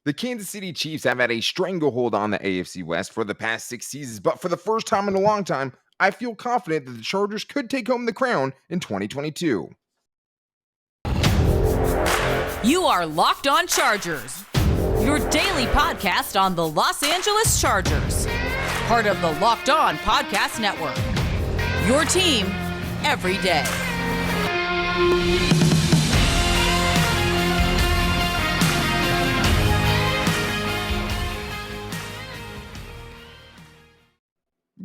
The Kansas City Chiefs have had a stranglehold on the AFC West for the past 6 seasons, but for the first time in a long time, I feel confident that the Chargers could take home the crown in 2022. You are Locked On Chargers, your daily podcast on the Los Angeles Chargers, part of the Locked On Podcast Network, your team every day.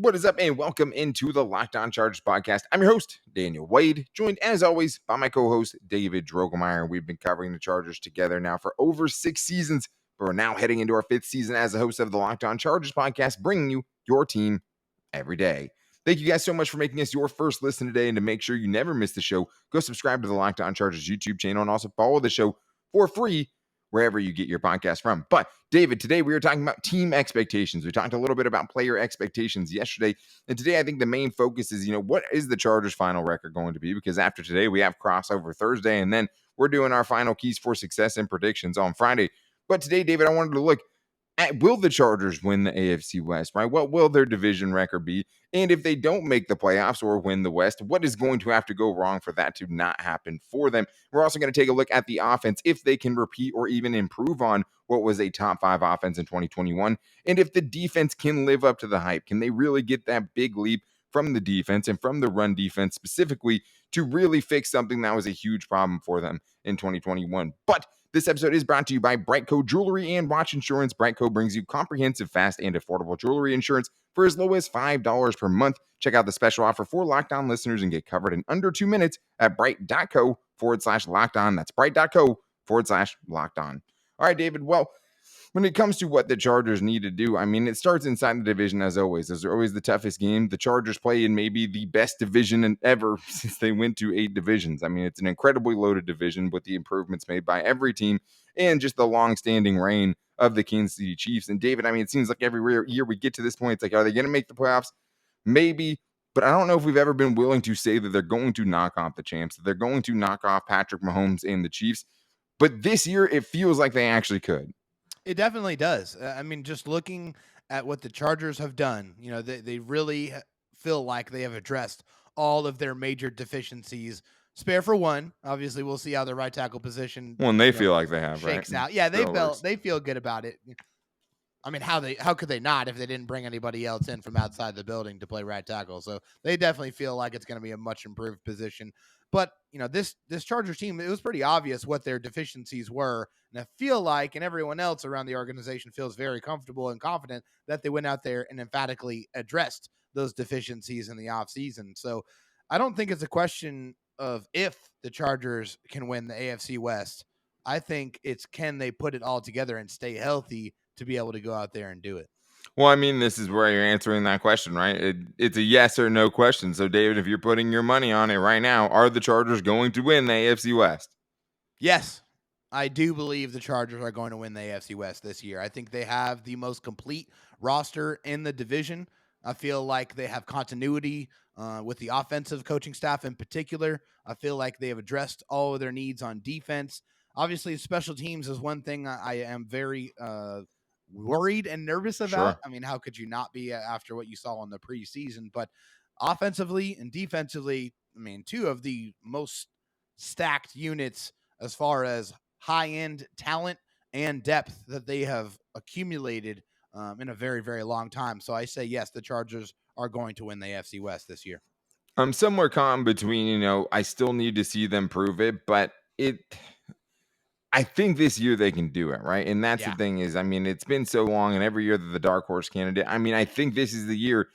What is up, and welcome into the Locked On Chargers podcast. I'm your host, Daniel Wade, joined as always by my co-host, David Droegemeier. We've been covering the Chargers together now for over 6 seasons, but we're now heading into our 5th season as the host of the Locked On Chargers podcast, bringing you your team every day. Thank you guys so much for making us your first listen today, and to make sure you never miss the show, go subscribe to the Locked On Chargers YouTube channel and also follow the show for free wherever you get your podcast from. But David, today we are talking about team expectations. We talked a little bit about player expectations yesterday. And today I think the main focus is, what is the Chargers' final record going to be? Because after today we have crossover Thursday, and then we're doing our final keys for success and predictions on Friday. But today, David, I wanted to look at, will the Chargers win the AFC West, right? What will their division record be? And if they don't make the playoffs or win the West, what is going to have to go wrong for that to not happen for them? We're also going to take a look at the offense, if they can repeat or even improve on what was a top 5 offense in 2021. And if the defense can live up to the hype, can they really get that big leap from the defense and from the run defense specifically to really fix something that was a huge problem for them in 2021? But this episode is brought to you by Brightco Jewelry and Watch Insurance. Brightco brings you comprehensive, fast, and affordable jewelry insurance for as low as $5 per month. Check out the special offer for Locked On listeners and get covered in under 2 minutes at bright.co/locked on. That's bright.co/locked on. All right, David. Well, when it comes to what the Chargers need to do, it starts inside the division as always. Those are always the toughest game. The Chargers play in maybe the best division ever since they went to 8 divisions. It's an incredibly loaded division with the improvements made by every team and just the long-standing reign of the Kansas City Chiefs. And David, it seems like every year we get to this point, it's like, are they going to make the playoffs? Maybe, but I don't know if we've ever been willing to say that they're going to knock off the champs, that they're going to knock off Patrick Mahomes and the Chiefs. But this year, it feels like they actually could. It definitely does. Just looking at what the Chargers have done, they really feel like they have addressed all of their major deficiencies. Spare for one. Obviously, we'll see how the right tackle position. Well, and they feel like they have, shakes right? out. Yeah, they feel good about it. How could they not if they didn't bring anybody else in from outside the building to play right tackle? So they definitely feel like it's going to be a much improved position. But, this Chargers team, it was pretty obvious what their deficiencies were. And I feel like, and everyone else around the organization feels very comfortable and confident that they went out there and emphatically addressed those deficiencies in the offseason. So I don't think it's a question of if the Chargers can win the AFC West. I think it's, can they put it all together and stay healthy to be able to go out there and do it? Well, this is where you're answering that question, right? It's a yes or no question. So, David, if you're putting your money on it right now, are the Chargers going to win the AFC West? Yes, I do believe the Chargers are going to win the AFC West this year. I think they have the most complete roster in the division. I feel like they have continuity with the offensive coaching staff in particular. I feel like they have addressed all of their needs on defense. Obviously, special teams is one thing I am very worried and nervous about. Sure. How could you not be after what you saw in the preseason? But offensively and defensively, 2 of the most stacked units as far as high-end talent and depth that they have accumulated in a very, very long time. So I say, yes, the Chargers are going to win the AFC West this year. I'm somewhere calm between, I still need to see them prove it, but I think this year they can do it, right? And that's the thing is, it's been so long, and every year that the dark horse candidate, I think this is the year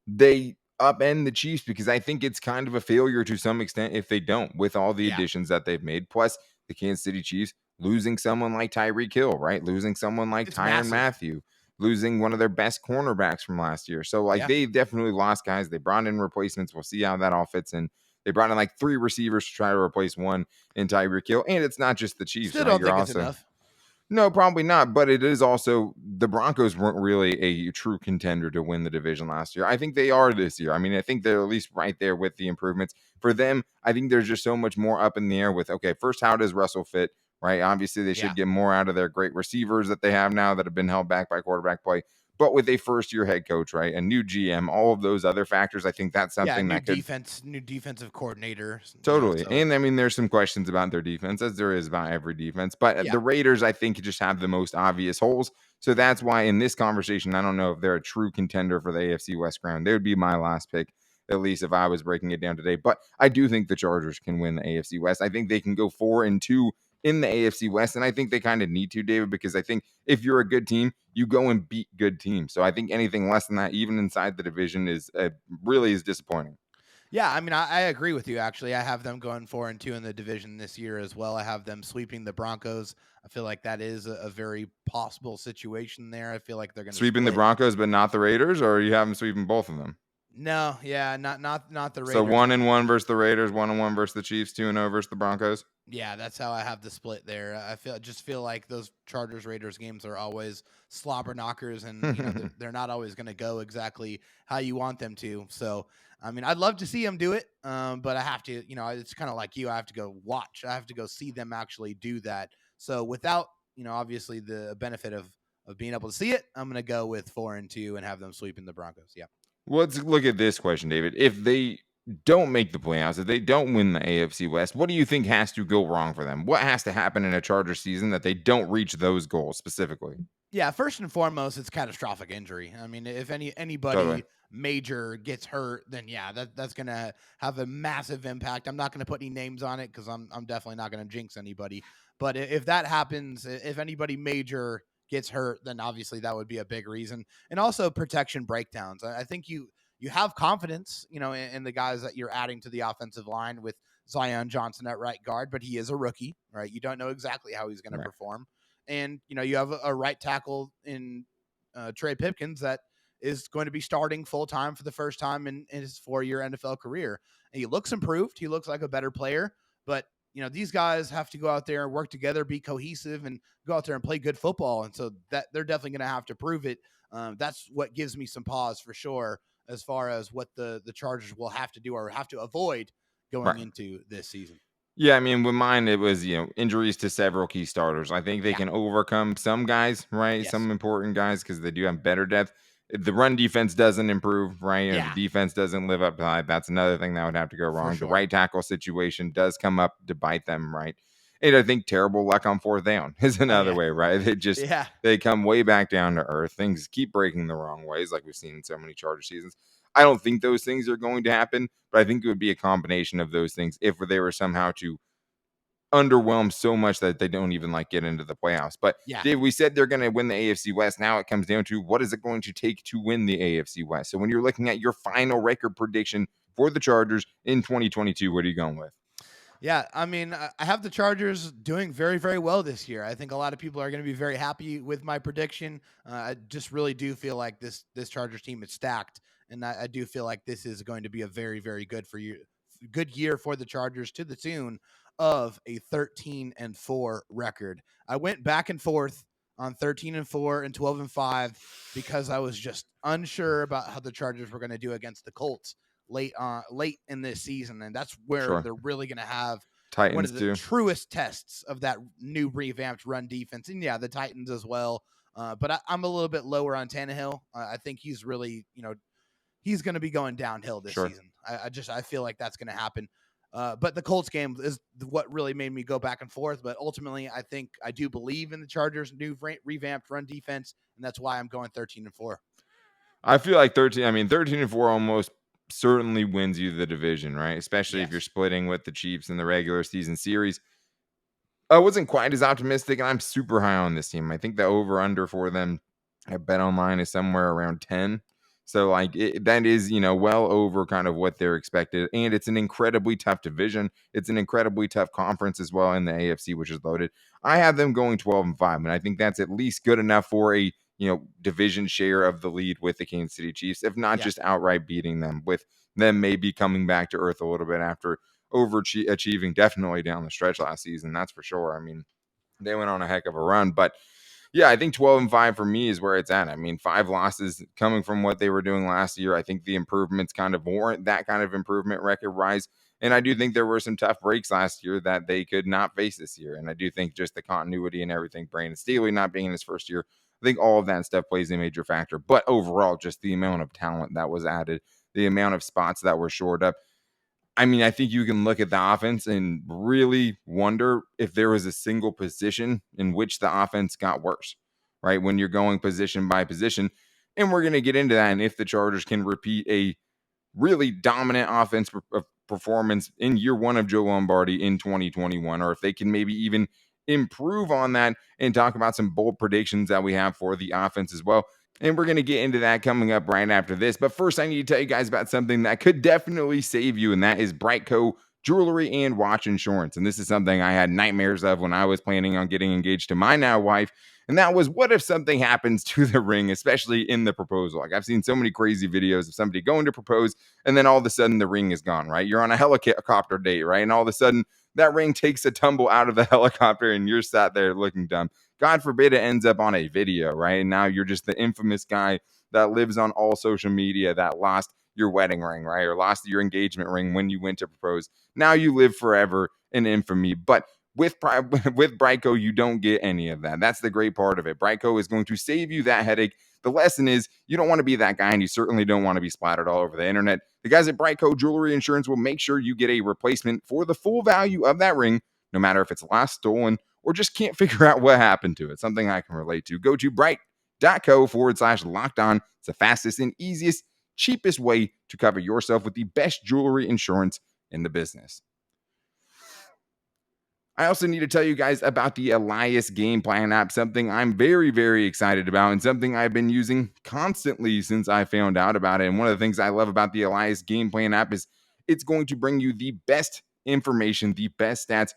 they upend the Chiefs, because I think it's kind of a failure to some extent if they don't, with all the additions that they've made. Plus, the Kansas City Chiefs losing someone like Tyreek Hill, right? Losing someone like Tyrann Mathieu, losing one of their best cornerbacks from last year. So, they definitely lost guys. They brought in replacements. We'll see how that all fits in. They brought in 3 receivers to try to replace one in Tyreek Hill. And it's not just the Chiefs. Still don't think it's enough. No, probably not. But it is also, the Broncos weren't really a true contender to win the division last year. I think they are this year. I think they're at least right there with the improvements. For them, I think there's just so much more up in the air with, okay, first, how does Russell fit? right? Obviously, they should Yeah. get more out of their great receivers that they have now that have been held back by quarterback play. But with a first-year head coach, right, a new GM, all of those other factors, I think that's Yeah, something that could new defensive coordinator, totally. so And I mean, there's some questions about their defense, as there is about every defense. But yeah. the Raiders, I think, just have the most obvious holes. So that's why in this conversation, I don't know if they're a true contender for the AFC West crown. They would be my last pick, at least if I was breaking it down today. But I do think the Chargers can win the AFC West. I think they can go 4-2 in the AFC West. And I think they kind of need to, David, because I think if you're a good team, you go and beat good teams. So I think anything less than that, even inside the division, is really is disappointing. Yeah, I mean, I agree with you, actually. I have them going 4-2 in the division this year as well. I have them sweeping the Broncos. I feel like that is a very possible situation there. I feel like they're going to Sweeping the Broncos, but not the Raiders, or you have them sweeping both of them? No, yeah, not the Raiders. So 1-1 versus the Raiders, 1-1 versus the Chiefs, 2-0 versus the Broncos. Yeah, that's how I have the split there. I feel like those Chargers Raiders games are always slobber knockers, and they're not always going to go exactly how you want them to. So, I mean, I'd love to see them do it, but I have to. It's kind of like you. I have to go watch. I have to go see them actually do that. So, without obviously the benefit of being able to see it, I'm going to go with 4-2 and have them sweeping the Broncos. Yeah. Well, let's look at this question, David. If they don't make the playoffs, if they don't win the AFC West, what do you think has to go wrong for them? What has to happen in a Chargers season that they don't reach those goals specifically? Yeah, first and foremost, it's catastrophic injury. I mean, if anybody Totally. major gets hurt, then yeah, that's gonna have a massive impact. I'm not gonna put any names on it because I'm definitely not gonna jinx anybody. But if that happens, if anybody major gets hurt, then obviously that would be a big reason. And also protection breakdowns. I think you have confidence, in the guys that you're adding to the offensive line with Zion Johnson at right guard, but he is a rookie, right? You don't know exactly how he's going to perform. And, you have a right tackle in Trey Pipkins that is going to be starting full-time for the first time in his 4-year NFL career. And he looks improved. He looks like a better player. But, these guys have to go out there and work together, be cohesive, and go out there and play good football. And so that they're definitely going to have to prove it. That's what gives me some pause for sure as far as what the Chargers will have to do or have to avoid going into this season. Yeah, I mean, with mine, it was, injuries to several key starters. I think they can overcome some guys, right? Yes. Some important guys because they do have better depth. If the run defense doesn't improve, right? Or the defense doesn't live up to that, that's another thing that would have to go wrong. Sure. The right tackle situation does come up to bite them, right? And I think terrible luck on fourth down is another way, right? They come way back down to earth. Things keep breaking the wrong ways, like we've seen in so many Charger seasons. I don't think those things are going to happen, but I think it would be a combination of those things if they were somehow to underwhelm so much that they don't even get into the playoffs. But Dave, we said they're going to win the AFC West. Now it comes down to what is it going to take to win the AFC West? So when you're looking at your final record prediction for the Chargers in 2022, what are you going with? Yeah, I mean, I have the Chargers doing very, very well this year. I think a lot of people are going to be very happy with my prediction. I just really do feel like this Chargers team is stacked, and I do feel like this is going to be a very, very good year for the Chargers to the tune of a 13-4 record. I went back and forth on 13-4 and 12-5 because I was just unsure about how the Chargers were going to do against the Colts late in this season, and that's where they're really going to have Titans one of the truest tests of that new revamped run defense, and the Titans as well. But I'm a little bit lower on Tannehill. I think he's really, he's going to be going downhill this season. I feel like that's going to happen. But the Colts game is what really made me go back and forth. But ultimately, I do believe in the Chargers' new revamped run defense, and that's why I'm going 13-4. I feel like 13-4 almost certainly wins you the division, right? Especially if you're splitting with the Chiefs in the regular season series. I wasn't quite as optimistic, and I'm super high on this team. I think the over-under for them at BetOnline is somewhere around 10. So, that is, well over kind of what they're expected. And it's an incredibly tough division. It's an incredibly tough conference as well in the AFC, which is loaded. I have them going 12-5, and I think that's at least good enough for a, division share of the lead with the Kansas City Chiefs, if not just outright beating them, with them maybe coming back to earth a little bit after overachieving definitely down the stretch last season. That's for sure. I mean, they went on a heck of a run, but yeah, I think 12-5 for me is where it's at. I mean, 5 losses coming from what they were doing last year. I think the improvements kind of warrant that kind of improvement record rise. And I do think there were some tough breaks last year that they could not face this year. And I do think just the continuity and everything, Brandon Staley not being in his first year, I think all of that stuff plays a major factor. But overall, just the amount of talent that was added, the amount of spots that were shored up. I mean, I think you can look at the offense and really wonder if there was a single position in which the offense got worse, right? When you're going position by position. And we're going to get into that. And if the Chargers can repeat a really dominant offense performance in year one of Joe Lombardi in 2021, or if they can maybe even improve on that and talk about some bold predictions that we have for the offense as well. And we're going to get into that coming up right after this. But first, I need to tell you guys about something that could definitely save you, and that is Brightco Jewelry and Watch Insurance. And this is something I had nightmares of when I was planning on getting engaged to my now wife. And that was, what if something happens to the ring, especially in the proposal? Like, I've seen so many crazy videos of somebody going to propose, and then all of a sudden the ring is gone, right? You're on a helicopter date, right? And all of a sudden that ring takes a tumble out of the helicopter and you're sat there looking dumb. God forbid it ends up on a video, right? And now you're just the infamous guy that lives on all social media that lost your wedding ring, right? Or lost your engagement ring when you went to propose. Now you live forever in infamy. But with Brightco, you don't get any of that. That's the great part of it. Brightco is going to save you that headache. The lesson is you don't want to be that guy, and you certainly don't want to be splattered all over the internet. The guys at Brightco Jewelry Insurance will make sure you get a replacement for the full value of that ring, no matter if it's lost, stolen, or just can't figure out what happened to it. Something I can relate to. Go to bright.co/locked on. It's the fastest and easiest, cheapest way to cover yourself with the best jewelry insurance in the business. I also need to tell you guys about the Elias Game Plan app, something I'm very, very excited about and something I've been using constantly since I found out about it. And one of the things I love about the Elias Game Plan app is it's going to bring you the best information, the best stats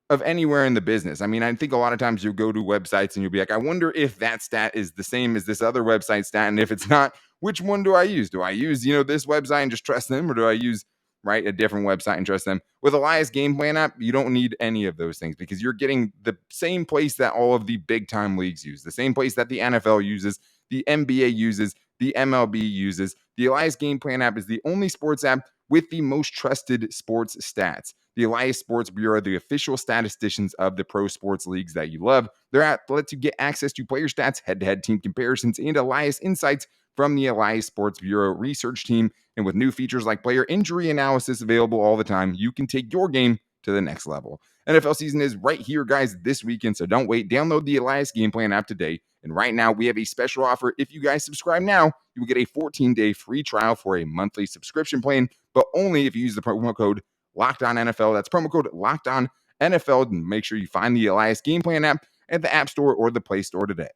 of anywhere in the business. I mean, I think a lot of times you'll go to websites and you'll be like, I wonder if that stat is the same as this other website stat. And if it's not, which one do I use? Do I use, this website and just trust them, or do I use a different website and trust them? With Elias Game Plan app, you don't need any of those things because you're getting the same place that all of the big time leagues use, the same place that the NFL uses, the NBA uses, the MLB uses. The Elias Game Plan app is the only sports app with the most trusted sports stats. The Elias Sports Bureau are the official statisticians of the pro sports leagues that you love. Their app lets you get access to player stats, head-to-head team comparisons, and Elias insights from the Elias Sports Bureau research team. And with new features like player injury analysis available all the time, you can take your game to the next level. NFL season is right here, guys, this weekend, so don't wait. Download the Elias Game Plan app today. And right now, we have a special offer. If you guys subscribe now, you will get a 14-day free trial for a monthly subscription plan, but only if you use the promo code LOCKEDONNFL. That's promo code LOCKEDONNFL. And make sure you find the Elias Game Plan app at the App Store or the Play Store today.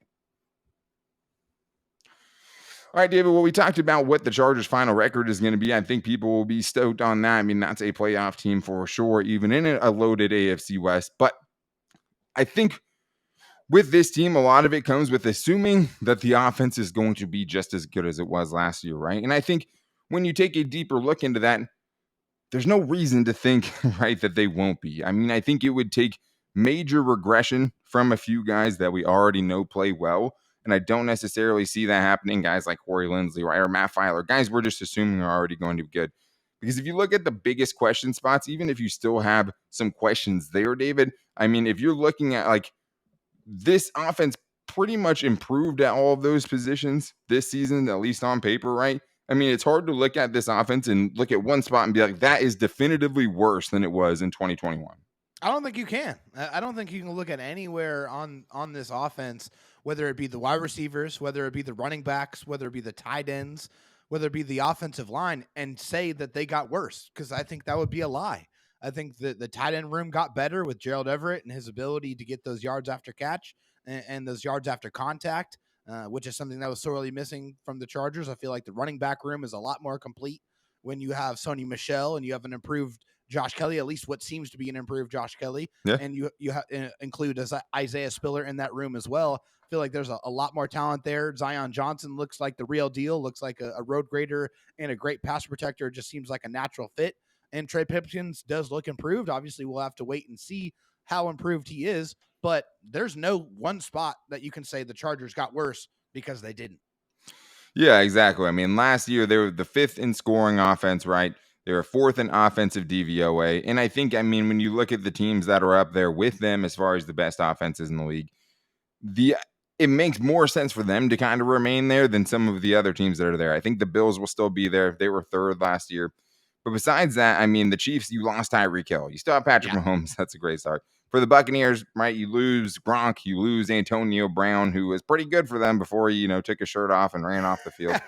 All right, David, well, we talked about what the Chargers' final record is going to be. I think people will be stoked on that. I mean, that's a playoff team for sure, even in a loaded AFC West. But I think with this team, a lot of it comes with assuming that the offense is going to be just as good as it was last year, right? And I think when you take a deeper look into that, there's no reason to think, right, that they won't be. I mean, I think it would take major regression from a few guys that we already know play well. And I don't necessarily see that happening. Guys like Corey Linsley, right, or Matt Filer, guys we're just assuming are already going to be good. Because if you look at the biggest question spots, even if you still have some questions there, David, I mean, if you're looking at like this offense pretty much improved at all of those positions this season, at least on paper, right? I mean, it's hard to look at this offense and look at one spot and be like, that is definitively worse than it was in 2021. I don't think you can. I don't think you can look at anywhere on this offense, whether it be the wide receivers, whether it be the running backs, whether it be the tight ends, whether it be the offensive line, and say that they got worse, because I think that would be a lie. I think the tight end room got better with Gerald Everett and his ability to get those yards after catch and those yards after contact, which is something that was sorely missing from the Chargers. I feel like the running back room is a lot more complete when you have Sony Michel and you have an improved Josh Kelly, at least what seems to be an improved Josh Kelly. Yeah. And you include Isaiah Spiller in that room as well. I feel like there's a lot more talent there. Zion Johnson looks like the real deal, looks like a road grader and a great pass protector. It just seems like a natural fit. And Trey Pipkins does look improved. Obviously, we'll have to wait and see how improved he is. But there's no one spot that you can say the Chargers got worse because they didn't. Yeah, exactly. I mean, last year they were the fifth in scoring offense, right? They were fourth in offensive DVOA. And I think, I mean, when you look at the teams that are up there with them as far as the best offenses in the league, it makes more sense for them to kind of remain there than some of the other teams that are there. I think the Bills will still be there. They were third last year. But besides that, I mean, the Chiefs, you lost Tyreek Hill. You still have Patrick Mahomes. That's a great start. For the Buccaneers, right, you lose Gronk, you lose Antonio Brown, who was pretty good for them before he, took his shirt off and ran off the field.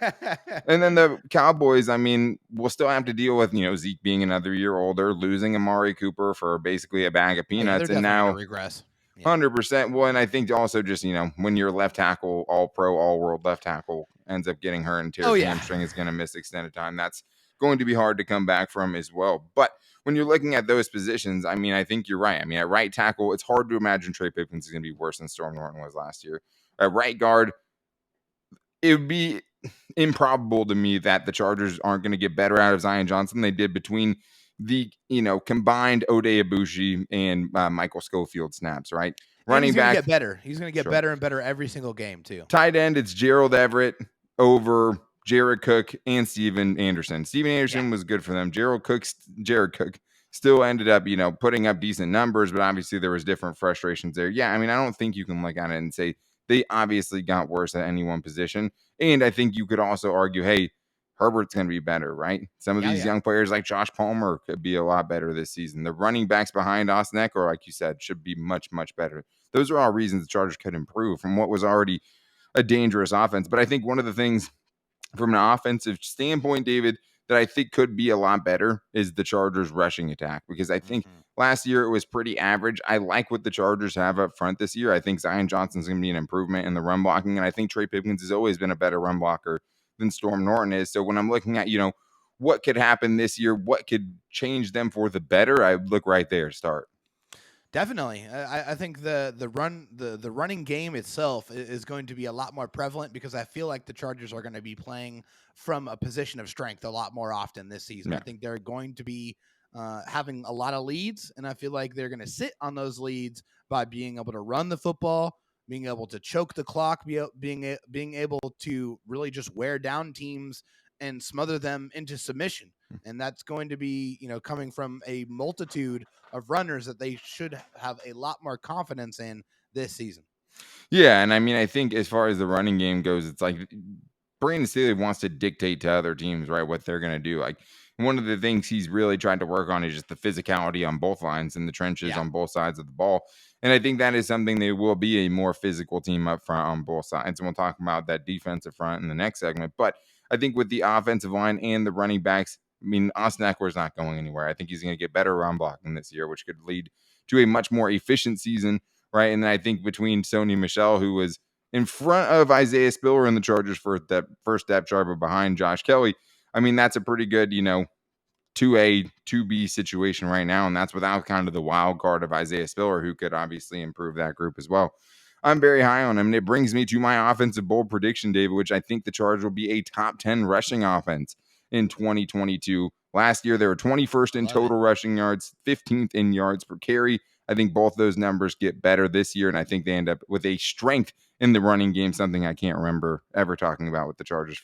And then the Cowboys, I mean, we'll still have to deal with, Zeke being another year older, losing Amari Cooper for basically a bag of peanuts. And now regress. 100%. Well, and I think also just, when your left tackle, all pro, all world left tackle ends up getting hurt and tears his hamstring, is going to miss extended time. That's going to be hard to come back from as well. But when you're looking at those positions, I mean, I think you're right. I mean, at right tackle, it's hard to imagine Trey Pipkins is going to be worse than Storm Norton was last year. At right guard, it would be improbable to me that the Chargers aren't going to get better out of Zion Johnson than they did between the, combined Ode Ibushi and Michael Schofield snaps, right? Running back, get better. He's going to get better and better every single game, too. Tight end, it's Gerald Everett over Jared Cook and Steven Anderson. Steven Anderson was good for them. Jared Cook still ended up, putting up decent numbers, but obviously there was different frustrations there. Yeah, I mean, I don't think you can look at it and say they obviously got worse at any one position. And I think you could also argue, hey, Herbert's going to be better, right? Some of these young players like Josh Palmer could be a lot better this season. The running backs behind Austin Eckler, like you said, should be much, much better. Those are all reasons the Chargers could improve from what was already a dangerous offense. But I think one of the things from an offensive standpoint, David, that I think could be a lot better is the Chargers rushing attack, because I think last year it was pretty average. I like what the Chargers have up front this year. I think Zion Johnson's going to be an improvement in the run blocking, and I think Trey Pipkins has always been a better run blocker than Storm Norton is. So when I'm looking at, what could happen this year, what could change them for the better, I look right there to start. Definitely. I think the running game itself is going to be a lot more prevalent, because I feel like the Chargers are going to be playing from a position of strength a lot more often this season. I think they're going to be having a lot of leads, and I feel like they're going to sit on those leads by being able to run the football, being able to choke the clock, being able to really just wear down teams and smother them into submission. And that's going to be, coming from a multitude of runners that they should have a lot more confidence in this season. Yeah, and I mean, I think as far as the running game goes, it's like Brandon Staley wants to dictate to other teams, right, what they're going to do. Like, one of the things he's really tried to work on is just the physicality on both lines and the trenches on both sides of the ball. And I think that is something they will be a more physical team up front on both sides. And we'll talk about that defensive front in the next segment. But I think with the offensive line and the running backs, I mean, Austin Eckler is not going anywhere. I think he's going to get better run blocking this year, which could lead to a much more efficient season, right? And then I think between Sony Michel, who was in front of Isaiah Spiller in the Chargers for that first depth chart, but behind Josh Kelly, I mean, that's a pretty good, 2A, 2B situation right now. And that's without kind of the wild card of Isaiah Spiller, who could obviously improve that group as well. I'm very high on him. And it brings me to my offensive bold prediction, David, which I think the Chargers will be a top 10 rushing offense in 2022. Last year, they were 21st in total rushing yards, 15th in yards per carry. I think both those numbers get better this year, and I think they end up with a strength in the running game, something I can't remember ever talking about with the Chargers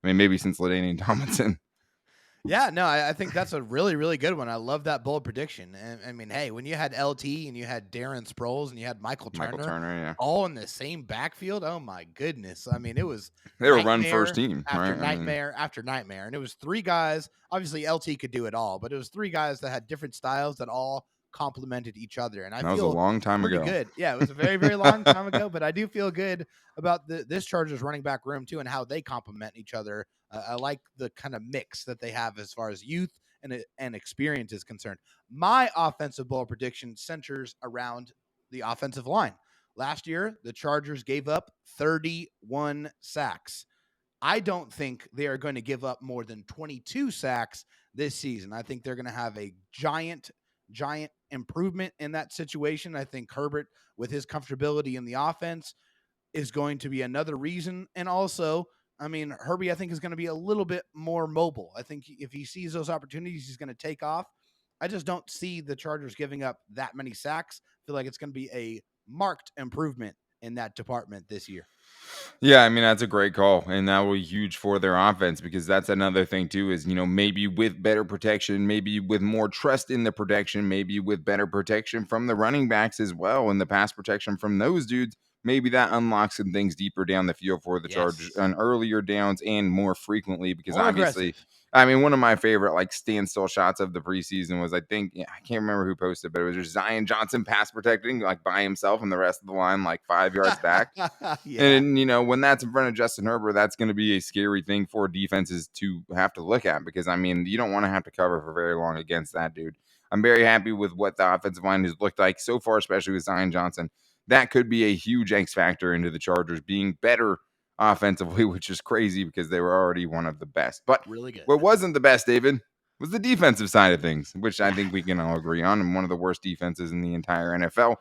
maybe since LaDainian Tomlinson. Yeah, no, I think that's a really, really good one. I love that bold prediction. And I mean, hey, when you had LT and you had Darren Sproles and you had Michael Turner all in the same backfield, oh my goodness. I mean, they were run first team after nightmare after nightmare. And it was three guys. Obviously, LT could do it all, but it was three guys that had different styles that all complemented each other. And I feel that was a long time ago. Good. Yeah, it was a very, very long time ago, but I do feel good about this Chargers running back room too, and how they complement each other. I like the kind of mix that they have as far as youth and experience is concerned. My offensive bold prediction centers around the offensive line. Last year, the Chargers gave up 31 sacks. I don't think they are going to give up more than 22 sacks this season. I think they're going to have a giant improvement in that situation. I think Herbert, with his comfortability in the offense, is going to be another reason. And also, I mean, Herbie, I think, is going to be a little bit more mobile. I think if he sees those opportunities, he's going to take off. I just don't see the Chargers giving up that many sacks. I feel like it's going to be a marked improvement in that department this year. Yeah, I mean, that's a great call, and that will be huge for their offense because that's another thing too is, maybe with better protection, maybe with more trust in the protection, maybe with better protection from the running backs as well and the pass protection from those dudes, maybe that unlocks some things deeper down the field for the Chargers Yes. on earlier downs and more frequently because More obviously, aggressive. I mean, one of my favorite like standstill shots of the preseason was I think I can't remember who posted, but it was just Zion Johnson pass protecting like by himself and the rest of the line like 5 yards back. Yeah. And, when that's in front of Justin Herbert, that's going to be a scary thing for defenses to have to look at because, I mean, you don't want to have to cover for very long against that dude. I'm very happy with what the offensive line has looked like so far, especially with Zion Johnson. That could be a huge X factor into the Chargers being better offensively, which is crazy because they were already one of the best. But Really good. what wasn't the best, David, was the defensive side of things, which I think we can all agree on, and one of the worst defenses in the entire NFL.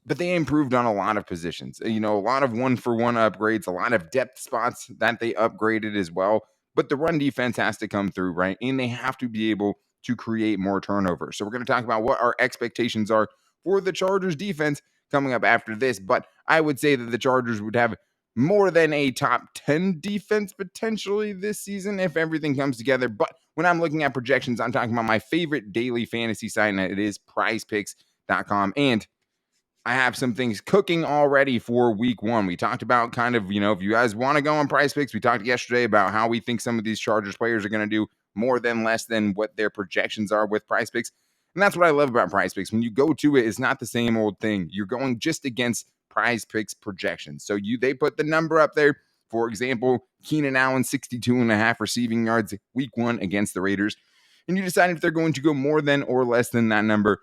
But they improved on a lot of positions. A lot of one-for-one upgrades, a lot of depth spots that they upgraded as well. But the run defense has to come through, right? And they have to be able to create more turnovers. So we're going to talk about what our expectations are for the Chargers defense coming up after this. But I would say that the Chargers would have more than a top 10 defense potentially this season if everything comes together. But when I'm looking at projections, I'm talking about my favorite daily fantasy site, and it is prizepicks.com. And I have some things cooking already for week one. We talked about kind of, if you guys want to go on Prize Picks, we talked yesterday about how we think some of these Chargers players are going to do more than less than what their projections are with Prize Picks. And that's what I love about Prize Picks. When you go to it, it's not the same old thing. You're going just against Prize Picks projections. So they put the number up there. For example, Keenan Allen, 62.5 receiving yards week one against the Raiders. And you decide if they're going to go more than or less than that number.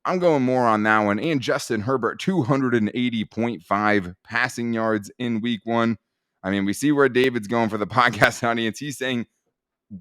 I'm going more on that one. And Justin Herbert, 280.5 passing yards in week one. I mean, we see where David's going for the podcast audience. He's saying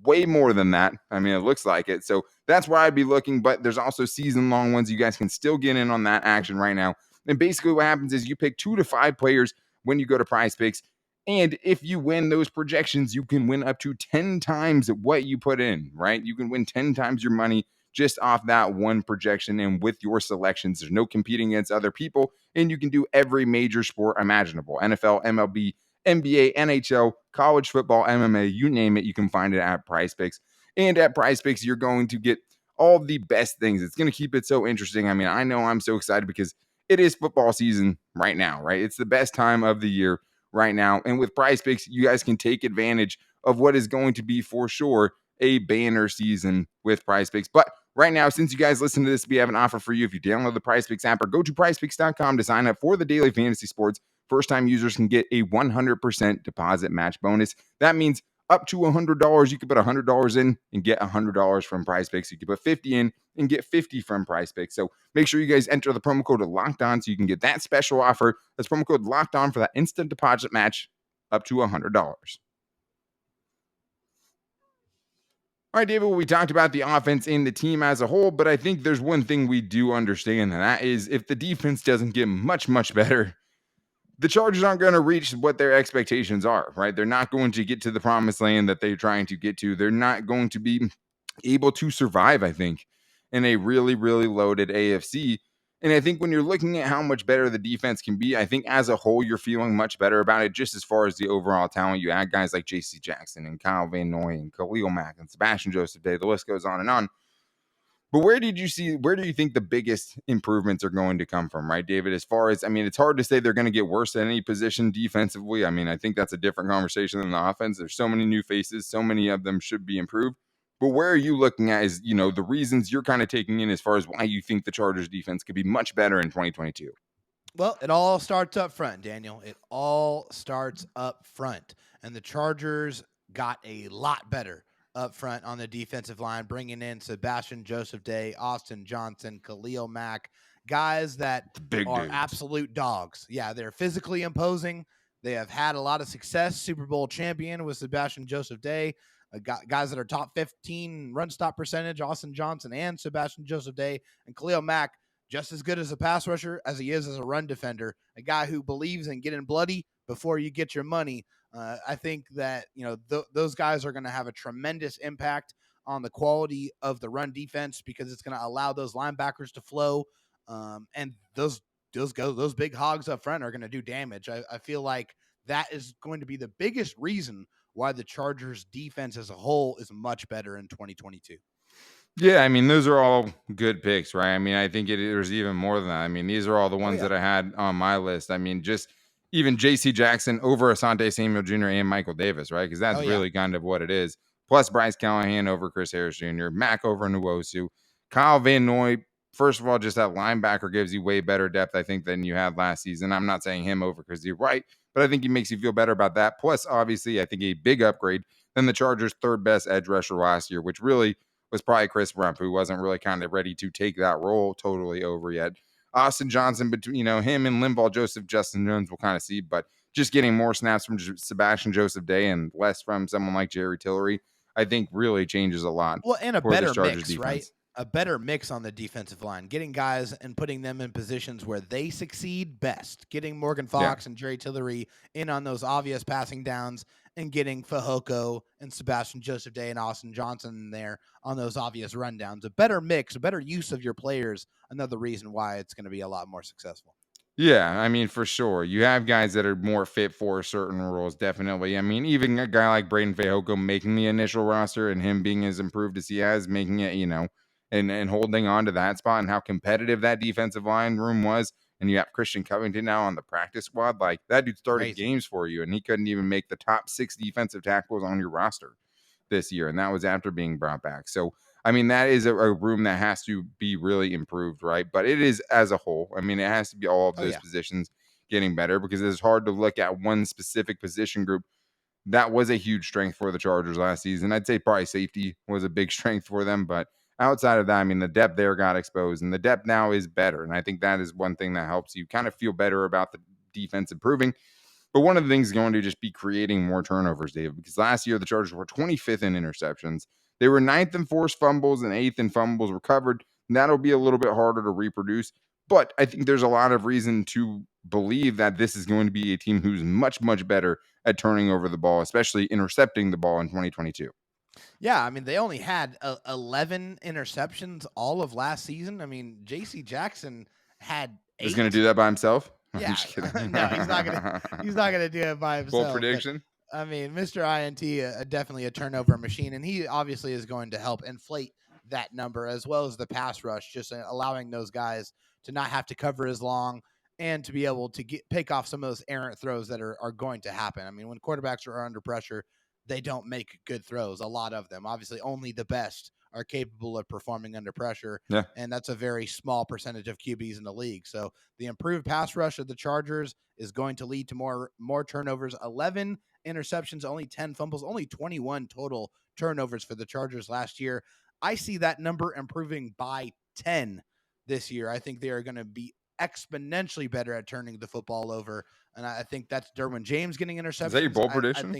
way more than that. I mean, it looks like it. So that's where I'd be looking. But there's also season-long ones. You guys can still get in on that action right now. And basically what happens is you pick 2 to 5 players when you go to Prize Picks. And if you win those projections, you can win up to 10 times what you put in, right? You can win 10 times your money just off that one projection and with your selections. There's no competing against other people, and you can do every major sport imaginable. NFL, MLB, NBA, NHL, college football, MMA, you name it, you can find it at Prize Picks. And at Prize Picks, you're going to get all the best things. It's going to keep it so interesting. I mean, I know I'm so excited because it is football season right now, right? It's the best time of the year right now. And with Prize Picks, you guys can take advantage of what is going to be for sure a banner season with Prize Picks. But right now, since you guys listen to this, we have an offer for you. If you download the Prize Picks app or go to prizepicks.com to sign up for the daily fantasy sports, first-time users can get a 100% deposit match bonus. That means up to $100. You can put $100 in and get $100 from Prize Picks. You can put $50 in and get $50 from Prize Picks. So make sure you guys enter the promo code Locked On so you can get that special offer. That's promo code Locked On for that instant deposit match up to $100. All right, David, we talked about the offense and the team as a whole, but I think there's one thing we do understand, and that is if the defense doesn't get much, much better, the Chargers aren't going to reach what their expectations are, right? They're not going to get to the promised land that they're trying to get to. They're not going to be able to survive, I think, in a really, really loaded AFC. And I think when you're looking at how much better the defense can be, I think as a whole, you're feeling much better about it just as far as the overall talent. You add guys like J.C. Jackson and Kyle Van Noy and Khalil Mack and Sebastian Joseph Day. The list goes on and on. But where do you think the biggest improvements are going to come from, right, David? As far as, I mean, it's hard to say they're going to get worse at any position defensively. I mean, I think that's a different conversation than the offense. There's so many new faces. So many of them should be improved. But where are you looking at is, the reasons you're kind of taking in as far as why you think the Chargers defense could be much better in 2022? Well, it all starts up front, Daniel. It all starts up front. And the Chargers got a lot better up front on the defensive line, bringing in Sebastian Joseph Day, Austin Johnson, Khalil Mack, guys that Big are dudes. absolute dogs. Yeah, they're physically imposing. They have had a lot of success. Super Bowl champion with Sebastian Joseph Day. Guys that are top 15 run stop percentage, Austin Johnson and Sebastian Joseph Day, and Khalil Mack, just as good as a pass rusher as he is as a run defender, a guy who believes in getting bloody before you get your money. I think that, those guys are going to have a tremendous impact on the quality of the run defense because it's going to allow those linebackers to flow. And those those big hogs up front are going to do damage. I feel like that is going to be the biggest reason why the Chargers defense as a whole is much better in 2022. Yeah, I mean, those are all good picks, right? I mean, I think there's even more than that. I mean, these are all the ones that I had on my list. I mean, just even J.C. Jackson over Asante Samuel Jr. and Michael Davis, right? Because that's really kind of what it is. Plus Bryce Callahan over Chris Harris Jr., Mack over Nwosu, Kyle Van Noy. First of all, just that linebacker gives you way better depth, I think, than you had last season. I'm not saying him over because you're right, but I think he makes you feel better about that. Plus, obviously, I think a big upgrade than the Chargers' third best edge rusher last year, which really was probably Chris Rump, who wasn't really kind of ready to take that role totally over yet. Austin Johnson, between him and Linval Joseph, Justin Jones, we'll kind of see, but just getting more snaps from Sebastian Joseph Day and less from someone like Jerry Tillery, I think really changes a lot. Well, and a better mix, defense. right? A better mix on the defensive line, getting guys and putting them in positions where they succeed best, getting Morgan Fox and Jerry Tillery in on those obvious passing downs, and getting Fehoko and Sebastian Joseph Day and Austin Johnson there on those obvious rundowns. A better mix, a better use of your players, another reason why it's going to be a lot more successful. Yeah, I mean, for sure. You have guys that are more fit for certain roles, definitely. I mean, even a guy like Braden Fehoko making the initial roster and him being as improved as he has, making it, and holding on to that spot and how competitive that defensive line room was. And you have Christian Covington now on the practice squad. Like, that dude started games for you, and he couldn't even make the top 6 defensive tackles on your roster this year. And that was after being brought back. So, I mean, that is a room that has to be really improved, right? But it is as a whole. I mean, it has to be all of those positions getting better, because it's hard to look at one specific position group. That was a huge strength for the Chargers last season. I'd say probably safety was a big strength for them. But outside of that, I mean, the depth there got exposed, and the depth now is better. And I think that is one thing that helps you kind of feel better about the defense improving. But one of the things is going to just be creating more turnovers, David, because last year the Chargers were 25th in interceptions. They were 9th in forced fumbles and 8th in fumbles recovered. And that'll be a little bit harder to reproduce. But I think there's a lot of reason to believe that this is going to be a team who's much, much better at turning over the ball, especially intercepting the ball in 2022. Yeah, I mean, they only had 11 interceptions all of last season. I mean, J.C. Jackson had 8. He's going to do that by himself? Yeah, I'm just kidding. No, he's not gonna do it by himself. Full prediction. But, I mean, Mr. INT definitely a turnover machine, and he obviously is going to help inflate that number as well as the pass rush, just allowing those guys to not have to cover as long and to be able to pick off some of those errant throws that are going to happen. I mean, when quarterbacks are under pressure, they don't make good throws. A lot of them, obviously, only the best are capable of performing under pressure. Yeah. And that's a very small percentage of QBs in the league. So the improved pass rush of the Chargers is going to lead to more turnovers. 11 interceptions, only 10 fumbles, only 21 total turnovers for the Chargers last year. I see that number improving by 10 this year. I think they are going to be exponentially better at turning the football over. And I think that's Derwin James getting interceptions. Is that your bold prediction?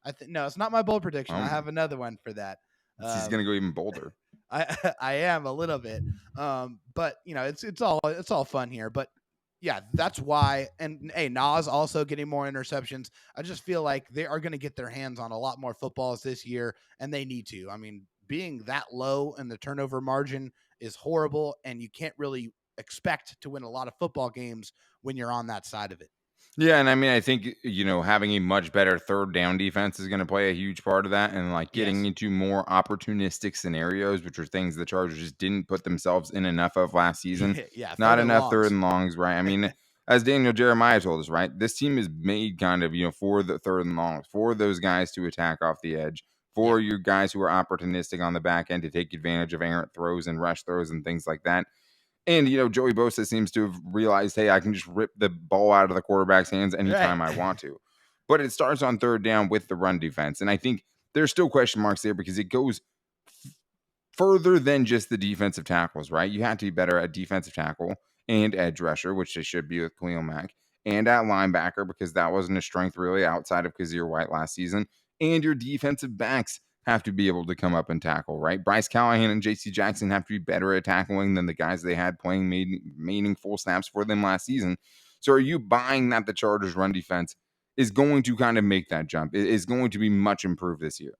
I think no, it's not my bold prediction. I have another one for that. He's going to go even bolder. I am a little bit. But it's all fun here. But yeah, that's why. And hey, Nas also getting more interceptions. I just feel like they are going to get their hands on a lot more footballs this year, and they need to. I mean, being that low in the turnover margin is horrible, and you can't really expect to win a lot of football games when you're on that side of it. Yeah, and I mean, I think, having a much better third down defense is going to play a huge part of that, and like getting into more opportunistic scenarios, which are things the Chargers just didn't put themselves in enough of last season. Not enough third and longs, right? I mean, as Daniel Jeremiah told us, right, this team is made kind of, for the third and longs, for those guys to attack off the edge, for your guys who are opportunistic on the back end to take advantage of errant throws and rush throws and things like that. And, Joey Bosa seems to have realized, hey, I can just rip the ball out of the quarterback's hands anytime I want to. But it starts on third down with the run defense. And I think there's still question marks there because it goes further than just the defensive tackles, right? You have to be better at defensive tackle and edge rusher, which they should be with Khalil Mack, and at linebacker, because that wasn't a strength really outside of Kazir White last season. And your defensive backs have to be able to come up and tackle, right? Bryce Callahan and J.C. Jackson have to be better at tackling than the guys they had playing meaningful snaps for them last season. So are you buying that the Chargers run defense is going to kind of make that jump? It is going to be much improved this year?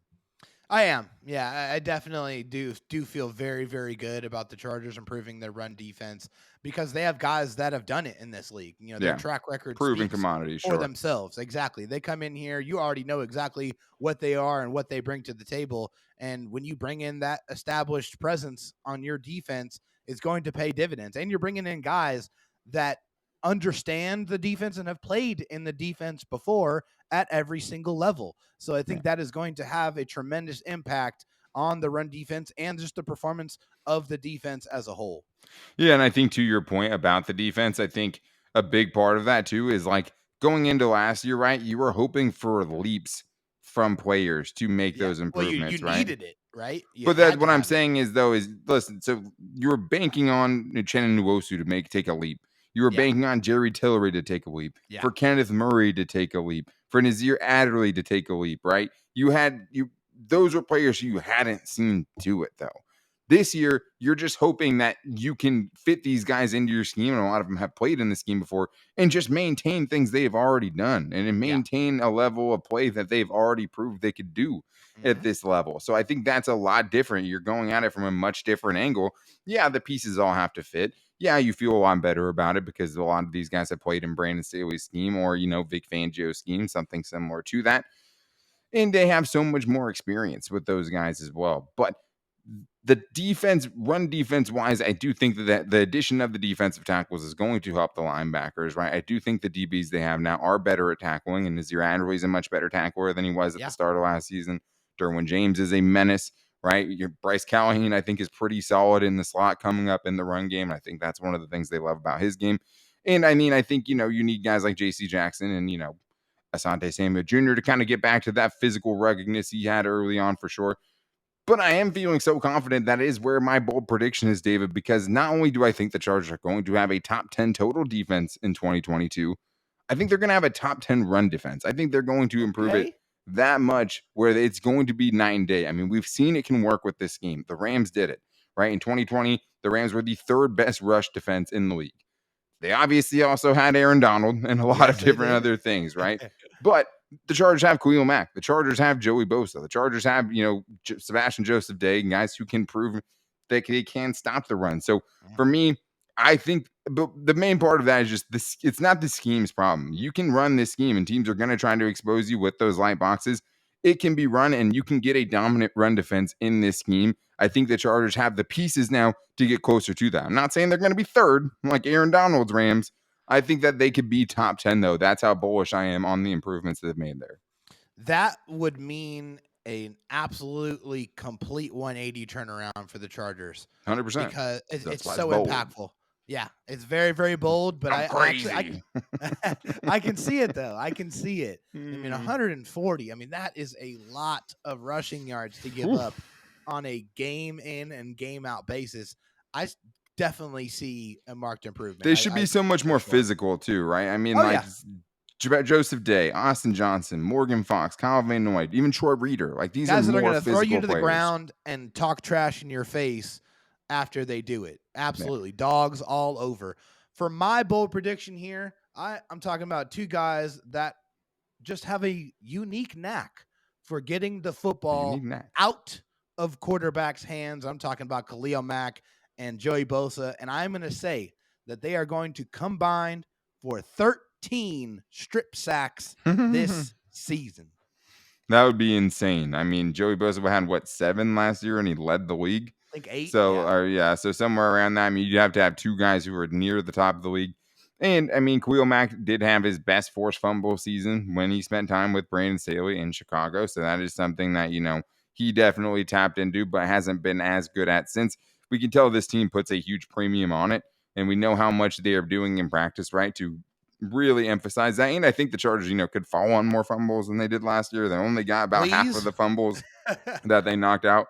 I am. Yeah, I definitely do feel very, very good about the Chargers improving their run defense because they have guys that have done it in this league. Their Yeah. track record Proven speaks commodity, for sure. themselves. Exactly. They come in here, you already know exactly what they are and what they bring to the table. And when you bring in that established presence on your defense, it's going to pay dividends. And you're bringing in guys that understand the defense and have played in the defense before at every single level. So I think that is going to have a tremendous impact on the run defense and just the performance of the defense as a whole. Yeah, and I think to your point about the defense, I think a big part of that too is like going into last year, right? You were hoping for leaps from players to make Yeah. those Well, you improvements, right? needed it, right? You But that had to what I'm have it. saying is though is listen, so you were banking on Uchenna Nwosu to take a leap. You were Yeah. banking on Jerry Tillery to take a leap, Yeah. for Kenneth Murray to take a leap, for Nazir Adderley to take a leap, right? Those were players you hadn't seen do it though. This year, you're just hoping that you can fit these guys into your scheme, and a lot of them have played in the scheme before, and just maintain things they've already done and then Yeah. maintain a level of play that they've already proved they could do at this level. So I think that's a lot different. You're going at it from a much different angle. Yeah, the pieces all have to fit. Yeah, you feel a lot better about it because a lot of these guys have played in Brandon Staley's scheme or, Vic Fangio's scheme, something similar to that. And they have so much more experience with those guys as well. But the defense, run defense wise, I do think that the addition of the defensive tackles is going to help the linebackers, right? I do think the DBs they have now are better at tackling, and Nazir Adderley is a much better tackler than he was at the start of last season. Derwin James is a menace, right? Your Bryce Callahan, I think, is pretty solid in the slot coming up in the run game. I think that's one of the things they love about his game. And I mean, I think, you need guys like J.C. Jackson and, Asante Samuel Jr. to kind of get back to that physical ruggedness he had early on for sure. But I am feeling so confident that is where my bold prediction is, David, because not only do I think the Chargers are going to have a top 10 total defense in 2022, I think they're going to have a top 10 run defense. I think they're going to improve it that much where it's going to be night and day. I mean, we've seen it can work with this scheme. The Rams did it, right? In 2020, the Rams were the third best rush defense in the league. They obviously also had Aaron Donald and a lot of different other things, right? But the Chargers have Khalil Mack. The Chargers have Joey Bosa. The Chargers have, Sebastian Joseph Day, and guys who can prove that they can stop the run. So for me, I think the main part of that is just this. It's not the scheme's problem. You can run this scheme, and teams are going to try to expose you with those light boxes. It can be run, and you can get a dominant run defense in this scheme. I think the Chargers have the pieces now to get closer to that. I'm not saying they're going to be third like Aaron Donald's Rams. I think that they could be top 10, though. That's how bullish I am on the improvements that they've made there. That would mean an absolutely complete 180 turnaround for the Chargers. 100%. Because it's so impactful. Yeah, it's very, very bold, but I can see it, though. I can see it. I mean, 140. I mean, that is a lot of rushing yards to give up on a game in and game out basis. I definitely see a marked improvement. They should be so much more physical too, right? I mean, Joseph Day, Austin Johnson, Morgan Fox, Kyle Van Noy, even Troy Reader. Like these guys are that more are going to throw you to players. the ground and talk trash in your face after they do it. Absolutely. Yeah. Dogs all over. For my bold prediction here, I'm talking about two guys that just have a unique knack for getting the football out of quarterbacks' hands. I'm talking about Khalil Mack and Joey Bosa, and I'm going to say that they are going to combine for 13 strip sacks this season. That would be insane. I mean, Joey Bosa had 7 last year, and he led the league. I think 8. So, so somewhere around that. I mean, you'd have to have two guys who are near the top of the league. And, I mean, Khalil Mack did have his best forced fumble season when he spent time with Brandon Staley in Chicago. So that is something that, he definitely tapped into, but hasn't been as good at since. We can tell this team puts a huge premium on it, and we know how much they are doing in practice, right, to really emphasize that. And I think the Chargers, could fall on more fumbles than they did last year. They only got about half of the fumbles that they knocked out,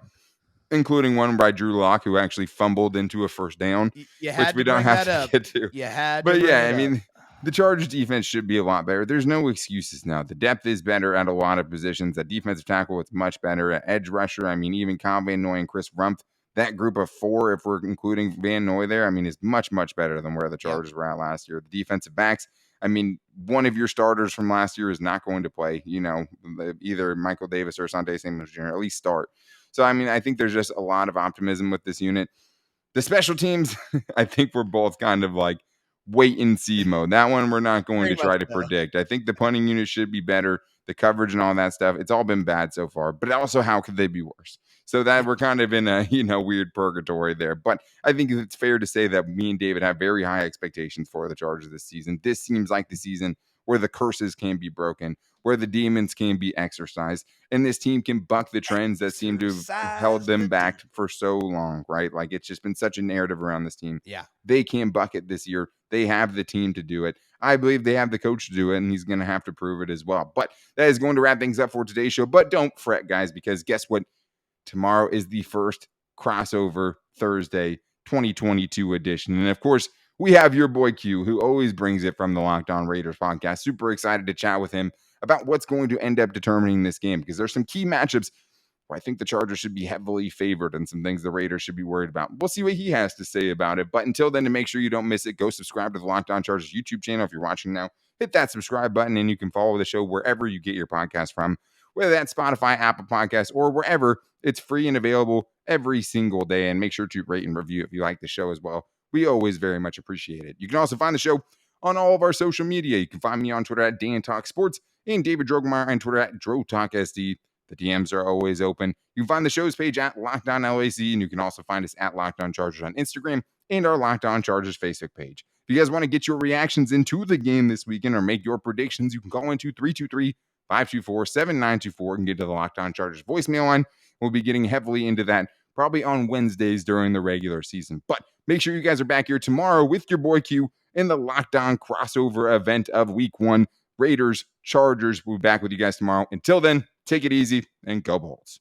including one by Drew Lock, who actually fumbled into a first down, which we don't have to get to. I mean, the Chargers defense should be a lot better. There's no excuses now. The depth is better at a lot of positions. At defensive tackle, it's much better. At edge rusher, I mean, even Kyle Van Noy and Chris Rumpf, that group of 4, if we're including Van Noy there, I mean, is much, much better than where the Chargers were at last year. The defensive backs, I mean, one of your starters from last year is not going to play, either Michael Davis or Asante Samuel Jr., at least start. So, I mean, I think there's just a lot of optimism with this unit. The special teams, I think we're both kind of like wait and see mode. That one we're not going to try to predict. I think the punting unit should be better. The coverage and all that stuff, it's all been bad so far. But also, how could they be worse? So that we're kind of in a weird purgatory there. But I think it's fair to say that me and David have very high expectations for the Chargers this season. This seems like the season where the curses can be broken, where the demons can be exorcised, and this team can buck the trends that seem to have held them back for so long, right? Like, it's just been such a narrative around this team. Yeah. They can buck it this year. They have the team to do it. I believe they have the coach to do it, and he's going to have to prove it as well. But that is going to wrap things up for today's show. But don't fret, guys, because guess what? Tomorrow is the first crossover Thursday 2022 edition. And of course, we have your boy Q, who always brings it from the Locked On Raiders podcast. Super excited to chat with him about what's going to end up determining this game, because there's some key matchups where I think the Chargers should be heavily favored and some things the Raiders should be worried about. We'll see what he has to say about it. But until then, to make sure you don't miss it, go subscribe to the Locked On Chargers YouTube channel. If you're watching now, hit that subscribe button, and you can follow the show wherever you get your podcast from, whether that's Spotify, Apple Podcasts, or wherever. It's free and available every single day. And make sure to rate and review if you like the show as well. We always very much appreciate it. You can also find the show on all of our social media. You can find me on Twitter at Dan Talk Sports and David Droegemeier on Twitter at DroTalkSD. The DMs are always open. You can find the show's page at Locked On LAC, and you can also find us at Locked On Chargers on Instagram and our Locked On Chargers Facebook page. If you guys want to get your reactions into the game this weekend or make your predictions, you can call into 323-524-7924 and get to the Locked On Chargers voicemail line. We'll be getting heavily into that probably on Wednesdays during the regular season. But make sure you guys are back here tomorrow with your boy Q in the Locked On crossover event of Week 1. Raiders, Chargers. We'll be back with you guys tomorrow. Until then, take it easy and go Bulls.